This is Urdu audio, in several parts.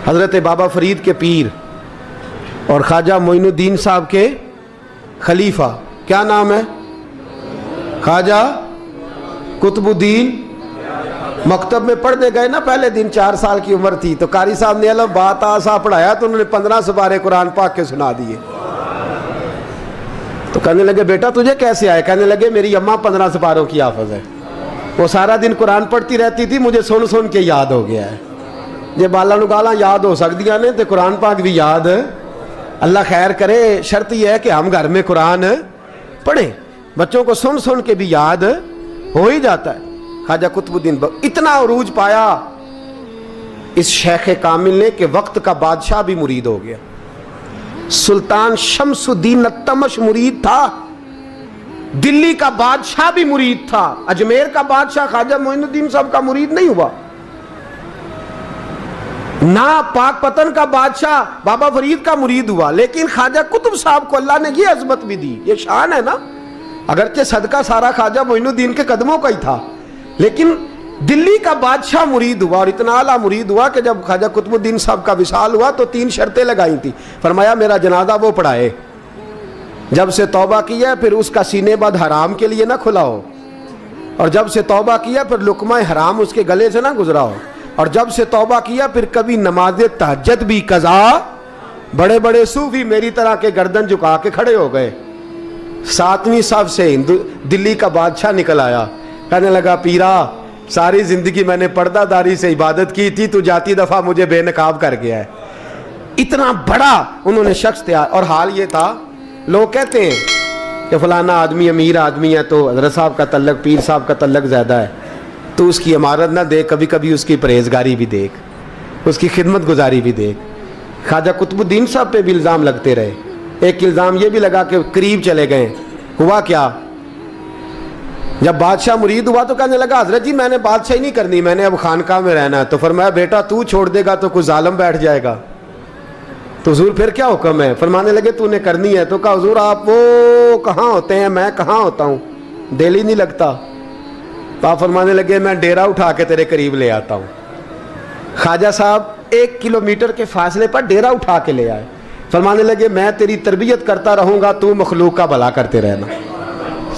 حضرت بابا فرید کے پیر اور خواجہ معین الدین صاحب کے خلیفہ، کیا نام ہے؟ خواجہ قطب الدین۔ مکتب میں پڑھنے گئے نا پہلے دن، 4 سال کی عمر تھی، تو قاری صاحب نے الف با تا سا پڑھایا تو انہوں نے 15 سپارے قرآن پاک کے سنا دیے۔ تو کہنے لگے بیٹا تجھے کیسے آئے؟ کہنے لگے میری اماں 15 سپاروں کی حافظ ہے، وہ سارا دن قرآن پڑھتی رہتی تھی، مجھے سن سن کے یاد ہو گیا ہے۔ جب بالا نو گالاں یاد ہو سکدیاں نے تو قرآن پاک بھی یاد، اللہ خیر کرے۔ شرط یہ ہے کہ ہم گھر میں قرآن پڑھیں، بچوں کو سن سن کے بھی یاد ہو ہی جاتا ہے۔ خواجہ قطب الدین اتنا عروج پایا اس شیخ کامل نے کہ وقت کا بادشاہ بھی مرید ہو گیا۔ سلطان شمس الدین التمش مرید تھا، دلی کا بادشاہ بھی مرید تھا، اجمیر کا بادشاہ خواجہ معین الدین صاحب کا مرید نہیں ہوا، نہ پاک پتن کا بادشاہ بابا فرید کا مرید ہوا، لیکن خواجہ قطب صاحب کو اللہ نے یہ عظمت بھی دی۔ یہ شان ہے نا، اگرچہ صدقہ سارا خواجہ معین الدین کے قدموں کا ہی تھا، لیکن دلی کا بادشاہ مرید ہوا، اور اتنا اعلیٰ مرید ہوا کہ جب خواجہ قطب الدین صاحب کا وصال ہوا تو 3 شرطیں لگائی تھی۔ فرمایا میرا جنازہ وہ پڑھائے، جب سے توبہ کیا پھر اس کا سینے بد حرام کے لیے نہ کھلا ہو، اور جب سے توبہ کیا پھر لقمہ حرام اس کے گلے سے نہ گزرا ہو، اور جب سے توبہ کیا پھر کبھی نماز تہجد بھی قضا۔ بڑے بڑے صوفی میری طرح کے گردن جھکا کے کھڑے ہو گئے۔ 7ویں صف سے دلی کا بادشاہ نکل آیا، کہنے لگا پیرا ساری زندگی میں نے پردہ داری سے عبادت کی تھی، تو جاتی دفعہ مجھے بے نقاب کر گیا ہے۔ اتنا بڑا انہوں نے شخص تھا، اور حال یہ تھا لوگ کہتے ہیں کہ فلانا آدمی امیر آدمی ہے تو حضرت صاحب کا تعلق پیر صاحب کا تعلق زیادہ ہے، تو اس کی عمارت نہ دیکھ، کبھی کبھی اس کی پرہیزگاری بھی دیکھ، اس کی خدمت گزاری بھی دیکھ۔ خواجہ قطب الدین صاحب پہ بھی الزام لگتے رہے۔ ایک الزام یہ بھی لگا کہ قریب چلے گئے۔ ہوا کیا؟ جب بادشاہ مرید ہوا تو کہنے لگا حضرت جی میں نے بادشاہی نہیں کرنی، میں نے اب خانقاہ میں رہنا ہے۔ تو فرمایا بیٹا تو چھوڑ دے گا تو کوئی ظالم بیٹھ جائے گا، تو حضور پھر کیا حکم ہے؟ فرمانے لگے تو نے کرنی ہے۔ تو کہا حضور آپ وہ کہاں ہوتے ہیں، میں کہاں ہوتا ہوں، دل ہی نہیں لگتا۔ آپ فرمانے لگے میں ڈیرا اٹھا کے تیرے قریب لے آتا ہوں۔ خواجہ صاحب 1 کلومیٹر کے فاصلے پر ڈیرا اٹھا کے لے آئے۔ فرمانے لگے میں تیری تربیت کرتا رہوں گا، تو مخلوق کا بھلا کرتے رہنا۔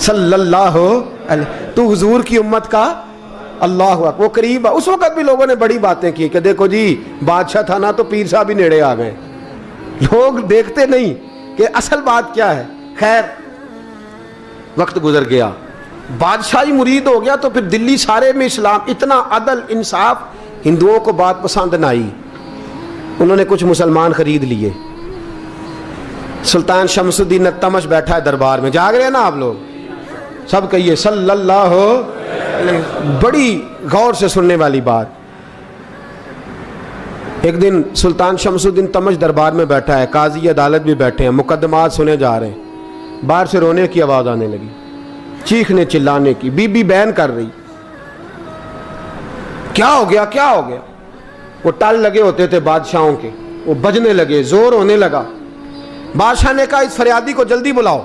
صلی اللہ علیہ، تو حضور کی امت کا اللہ اکبر۔ وہ قریب، اس وقت بھی لوگوں نے بڑی باتیں کی کہ دیکھو جی بادشاہ تھا نا تو پیر صاحب ہی نیڑے آ گئے۔ لوگ دیکھتے نہیں کہ اصل بات کیا ہے۔ خیر وقت گزر گیا، بادشاہی مرید ہو گیا، تو پھر دلی سارے میں اسلام، اتنا عدل انصاف، ہندوؤں کو بات پسند نہ آئی، انہوں نے کچھ مسلمان خرید لیے۔ سلطان شمس الدین التمش بیٹھا ہے دربار میں، جاگ رہے ہیں نا آپ لوگ؟ سب کہیے صلی اللہ علیہ۔ بڑی غور سے سننے والی بات۔ ایک دن سلطان شمس الدین تمش دربار میں بیٹھا ہے، قاضی عدالت بھی بیٹھے ہیں، مقدمات سنے جا رہے ہیں۔ باہر سے رونے کی آواز آنے لگی، چیخنے چلانے کی، بی بی بیان کر رہی۔ کیا ہو گیا کیا ہو گیا؟ وہ ٹال لگے ہوتے تھے بادشاہوں کے، وہ بجنے لگے، زور ہونے لگا۔ بادشاہ نے کہا اس فریادی کو جلدی بلاؤ۔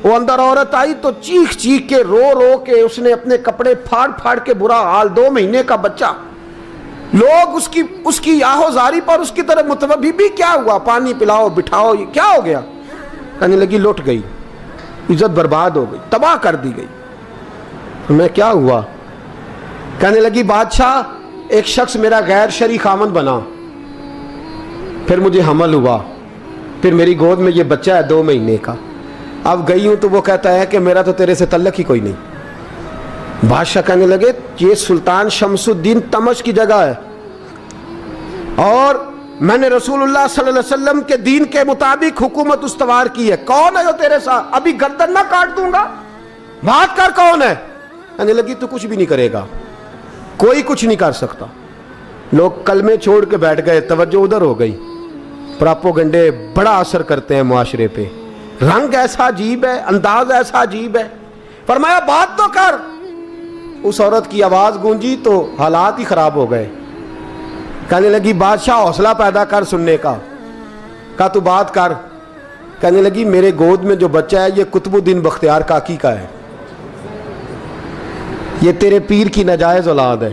وہ اندر عورت آئی تو چیخ چیخ کے رو رو کے اس نے اپنے کپڑے پھاڑ پھاڑ کے، برا حال، 2 مہینے کا بچہ، لوگ اس کی آہو زاری پر اس کی طرف متوجہ۔ بی بی کیا ہوا؟ پانی پلاؤ، بٹھاؤ، یہ کیا ہو گیا؟ کہنے لگی لٹ گئی، عزت برباد ہو گئی، تباہ کر دی گئی۔ میں کیا ہوا؟ کہنے لگی بادشاہ ایک شخص میرا غیر شرعی خامند بنا، پھر مجھے حمل ہوا، پھر میری گود میں یہ بچہ ہے 2 مہینے کا، اب گئی ہوں تو وہ کہتا ہے کہ میرا تو تیرے سے تعلق ہی کوئی نہیں۔ بادشاہ کہنے لگے یہ سلطان شمس الدین تمش کی جگہ ہے، اور میں نے رسول اللہ صلی اللہ علیہ وسلم کے دین کے مطابق حکومت استوار کی ہے، کون ہے جو تیرے ساتھ؟ ابھی گردن نہ کاٹ دوں گا، بات کر کون ہے؟ کہنے لگی تو کچھ بھی نہیں کرے گا، کوئی کچھ نہیں کر سکتا۔ لوگ کلمے چھوڑ کے بیٹھ گئے، توجہ ادھر ہو گئی۔ پراپوگنڈے بڑا اثر کرتے ہیں معاشرے پہ، رنگ ایسا عجیب ہے، انداز ایسا عجیب ہے۔ فرمایا بات تو کر۔ اس عورت کی آواز گونجی تو حالات ہی خراب ہو گئے۔ کہنے لگی بادشاہ حوصلہ پیدا کر سننے کا۔ کہا تو بات کر۔ کہنے لگی میرے گود میں جو بچہ ہے یہ قطب الدین بختیار کاکی کا ہے، یہ تیرے پیر کی ناجائز اولاد ہے۔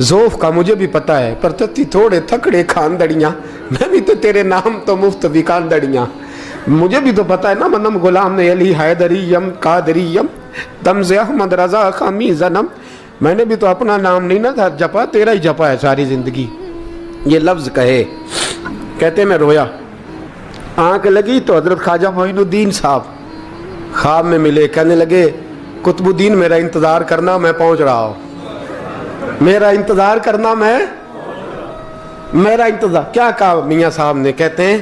ذوف کا مجھے بھی پتہ ہے، پر تتی تھوڑے تھکڑے خاندڑیاں، میں بھی تو تیرے نام تو مفت بھی خاندڑیاں، مجھے بھی تو پتہ ہے نا، منم غلام نے علی حیدریم قادریم تمز احمد رضا خامی زنم، میں نے بھی تو اپنا نام نہیں نہ جپا، تیرا ہی جپا ہے ساری زندگی۔ یہ لفظ کہے، کہتے میں رویا، آنکھ لگی تو حضرت خواجہ معین الدین صاحب خواب میں ملے، کہنے لگے قطب الدین میرا انتظار کرنا، میں پہنچ رہا ہوں، میرا انتظار کرنا، میرا انتظار۔ کیا کہا میاں صاحب نے؟ کہتے ہیں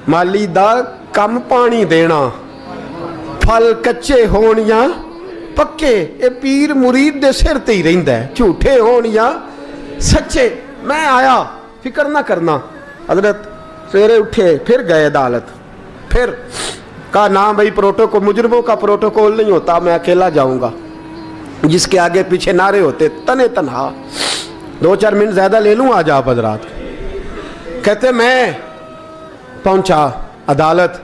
مالی دا کم پانی دینا، پھل کچے ہون یا پکے، اے پیر مرید دے سر تے ہی رہندا ہے، جھوٹے ہون یا سچے۔ میں آیا، فکر نہ کرنا۔ حضرت سویرے اٹھے، پھر گئے عدالت، پھر کہا نہ بھائی پروٹوکول، مجرموں کا پروٹوکول نہیں ہوتا، میں اکیلا جاؤں گا، جس کے آگے پیچھے نعرے ہوتے تنے تنہا، 2-4 منٹ زیادہ لے لوں آج آپ حضرات۔ کہتے میں پہنچا عدالت،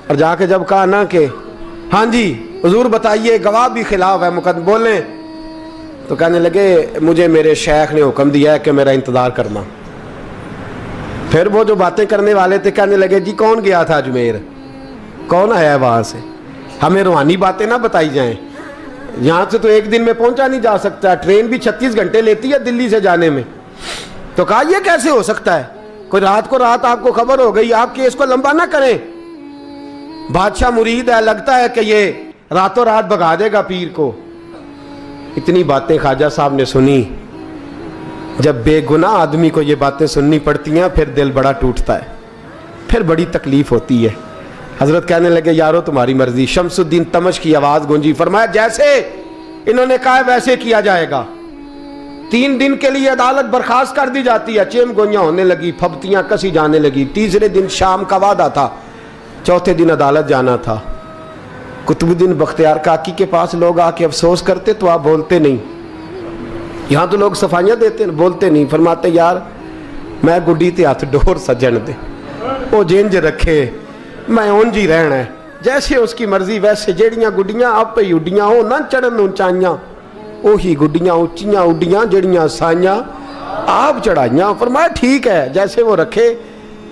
اور جا کے جب کہا نا کہ ہاں جی حضور بتائیے، گواہ بھی خلاف ہے، مقدم بولیں، تو کہنے لگے مجھے میرے شیخ نے حکم دیا ہے کہ میرا انتظار کرنا۔ پھر وہ جو باتیں کرنے والے تھے کہنے لگے جی کون گیا تھا اجمیر، کون آیا ہے وہاں سے، ہمیں روحانی باتیں نہ بتائی جائیں، یہاں سے تو ایک دن میں پہنچا نہیں جا سکتا، ٹرین بھی 36 گھنٹے لیتی ہے دلی سے جانے میں۔ تو کہا یہ کیسے ہو سکتا ہے، کوئی رات کو رات آپ کو خبر ہو گئی، آپ کیس کو لمبا نہ کریں، بادشاہ مرید ہے، لگتا ہے کہ یہ راتوں رات بھگا دے گا پیر کو۔ اتنی باتیں خواجہ صاحب نے سنی۔ جب بے گناہ آدمی کو یہ باتیں سننی پڑتی ہیں پھر دل بڑا ٹوٹتا ہے، پھر بڑی تکلیف ہوتی ہے۔ حضرت کہنے لگے یارو تمہاری مرضی۔ شمس الدین تمش کی آواز گونجی، فرمایا جیسے انہوں نے کہا ویسے کیا جائے گا۔ 3 دن کے لیے عدالت برخاست کر دی جاتی ہے۔ چیم گوئیاں ہونے لگی، پھبتیاں کسی جانے لگی۔ تیسرے دن شام کا وعدہ تھا، چوتھے دن عدالت جانا تھا۔ قطب الدین بختیار کاکی کے پاس لوگ آ کے افسوس کرتے تو آپ بولتے نہیں، یہاں تو لوگ صفائیاں دیتے بولتے نہیں، فرماتے یار میں گڈی تے ہاتھ ڈور سجن دے، وہ جنج رکھے، میں اونج ہی رہنا ہے، جیسے اس کی مرضی ویسے، جیڑیاں گڈیاں آپ پہ اڈیاں ہو نہ چڑھن اونچائیاں، وہی گڈیاں اونچیاں اڈیاں جیڑیاں سائیاں آپ چڑھائیاں۔ فرمایا ٹھیک ہے جیسے وہ رکھے،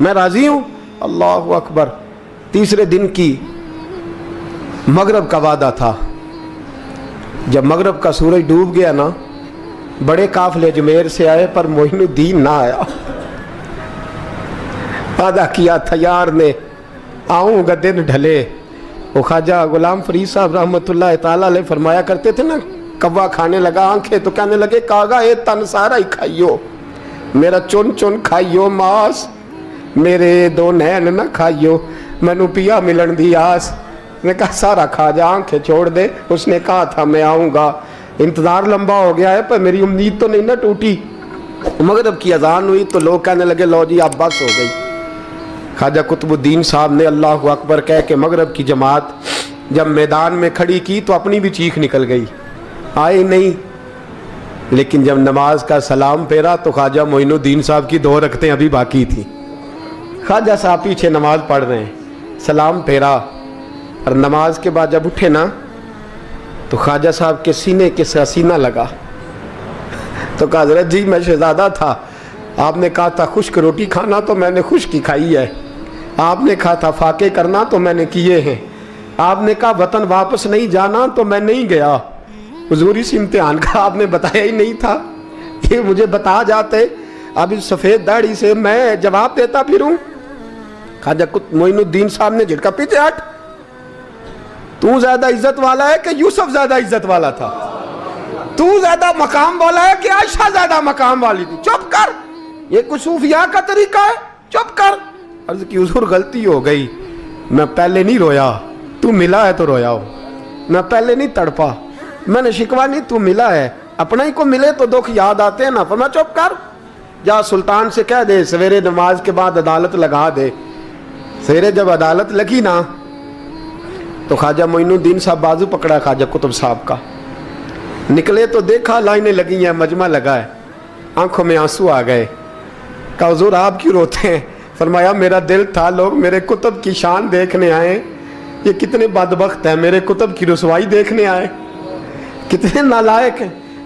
میں راضی ہوں۔ اللہ اکبر۔ تیسرے دن کی مغرب کا وعدہ تھا، جب مغرب کا سورج ڈوب گیا نا، بڑے قافلے اجمیر سے آئے پر معین الدین نہ آیا۔ وعدہ کیا تھا یار نے، آؤں گا دن ڈھلے۔ وہ خواجہ غلام فرید صاحب رحمۃ اللہ تعالیٰ علیہ فرمایا کرتے تھے نا، کوا کھانے لگا آنکھیں تو کہنے لگے کاغا اے تن سارا ہی کھائیو، میرا چن چن کھائیو ماس، میرے 2 نین نہ کھائیو، مینو پیا ملن دی آس۔ نے کہا سارا کھا جا، آنکھیں چھوڑ دے۔ اس نے کہا تھا میں آؤں گا، انتظار لمبا ہو گیا ہے پر میری امید تو نہیں نہ ٹوٹی۔ مغرب کی اذان ہوئی تو لوگ کہنے لگے لو جی اب بس ہو گئی۔ خواجہ قطب الدین صاحب نے اللہ اکبر کہہ کے مغرب کی جماعت جب میدان میں کھڑی کی تو اپنی بھی چیخ نکل گئی، آئے نہیں۔ لیکن جب نماز کا سلام پھیرا تو خواجہ معین الدین صاحب کی 2 رکعتیں ابھی باقی تھیں۔ خواجہ صاحب پیچھے نماز پڑھ رہے ہیں، سلام پھیرا، اور نماز کے بعد جب اٹھے نا تو خواجہ صاحب کے سینے کے سینہ لگا تو کہا حضرت جی میں شہزادہ تھا، آپ نے کہا تھا خشک روٹی کھانا تو میں نے خشک کی کھائی ہے، آپ نے کہا تھا فاقے کرنا تو میں نے کیے ہیں، آپ نے کہا وطن واپس نہیں جانا تو میں نہیں گیا۔ حضور اس امتحان کا آپ نے بتایا ہی نہیں تھا، یہ مجھے بتا جاتے، اب اس سفید داڑھی سے میں جواب دیتا پھروں۔ خواجہ معین الدین صاحب نے جھٹکا، پیچھے ہٹ، تو زیادہ عزت والا ہے کہ یوسف زیادہ عزت والا تھا؟ تو زیادہ مقام والا ہے کہ عائشہ زیادہ مقام والی تھی؟ چپ کر، یہ کوئی صوفیاء کا طریقہ ہے؟ چپ کر۔ عرض کی حضور غلطی ہو گئی، میں پہلے نہیں رویا، تو ملا ہے تو رویا ہو، میں پہلے نہیں تڑپا، میں نے شکوا نہیں، تو ملا ہے، اپنا ہی کو ملے تو دکھ یاد آتے ہیں نا۔ فرمایا چپ کر، جا سلطان سے کہہ دے سویرے نماز کے بعد عدالت لگا دے۔ سویرے جب عدالت لگی نا تو خواجہ معین الدین صاحب بازو پکڑا خواجہ قطب صاحب کا، نکلے تو دیکھا لائنیں لگی ہیں، مجمع لگا ہے، آنکھوں میں آنسو آ گئے۔ کہا حضور آپ کیوں روتے ہیں؟ فرمایا میرا دل تھا لوگ میرے کتب کی شان دیکھنے آئے، یہ کتنے بدبخت ہیں، میرے کتب کی رسوائی دیکھنے آئے، کتنے نالائق ہیں۔